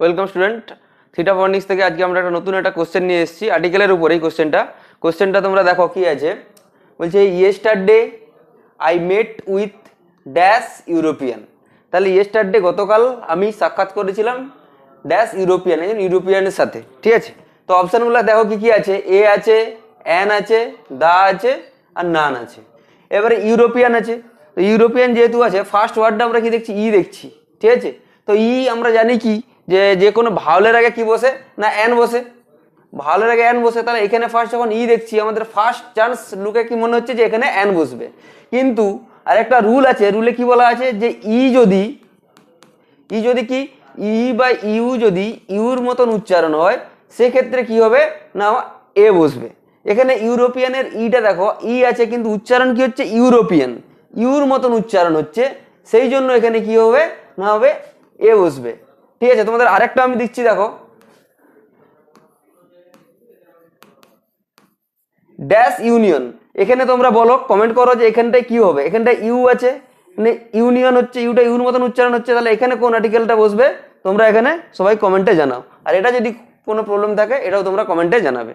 Welcome student, theta ফনিক্স থেকে আজকে আমরা একটা নতুন একটা কোশ্চেন নিয়ে এসেছি আর্টিকেলের উপরেই। কোশ্চেনটা তোমরা দেখো কি আছে। বলছে yesterday I met with dash European. তাহলে ইয়েস্টারডে গতকাল আমি সাক্ষাৎ করেছিলাম ড্যাশ ইউরোপিয়ান, একজন ইউরোপিয়ানের সাথে। ঠিক আছে, তো অপশানগুলো দেখো কি কি আছে। এ আছে, অ্যান আছে, দা আছে আর নান আছে। এবারে ইউরোপিয়ান আছে, তো ইউরোপিয়ান যেহেতু আছে ফার্স্ট ওয়ার্ডটা আমরা কি দেখছি, ই দেখছি। ঠিক আছে, তো ই আমরা জানি কি যে কোনো ভাওলের আগে কি বসে না অ্যান বসে, ভাওলের আগে অ্যান বসে। তাহলে এখানে ফার্স্ট যখন ই দেখছি আমাদের ফার্স্ট চান্স লুকে কি মনে হচ্ছে যে এখানে অ্যান বসবে। কিন্তু আরেকটা রুল আছে, রুলে কি বলা আছে যে ই যদি কি ই বা ইউ যদি ইউর মতন উচ্চারণ হয় সেক্ষেত্রে কি হবে না এ বসবে। এখানে ইউরোপিয়ানের ইটা দেখো ই আছে কিন্তু উচ্চারণ কি হচ্ছে ইউরোপিয়ান, ইউর মতন উচ্চারণ হচ্ছে, সেই জন্য এখানে কি হবে না হবে এ বসবে। ঠিক আছে, তোমাদের আরেকটা আমি দিচ্ছি দেখো, ড্যাশ ইউনিয়ন। এখানে তোমরা বলো, কমেন্ট করো যে এখানটায় কি হবে। এখানটায় ইউ আছে মানে ইউনিয়ন হচ্ছে, ইউটা ইউর মতন উচ্চারণ হচ্ছে, তাহলে এখানে কোন আর্টিকেলটা বসবে তোমরা এখানে সবাই কমেন্টে জানাও। আর এটা যদি কোনো প্রবলেম থাকে এটাও তোমরা কমেন্টে জানাবে।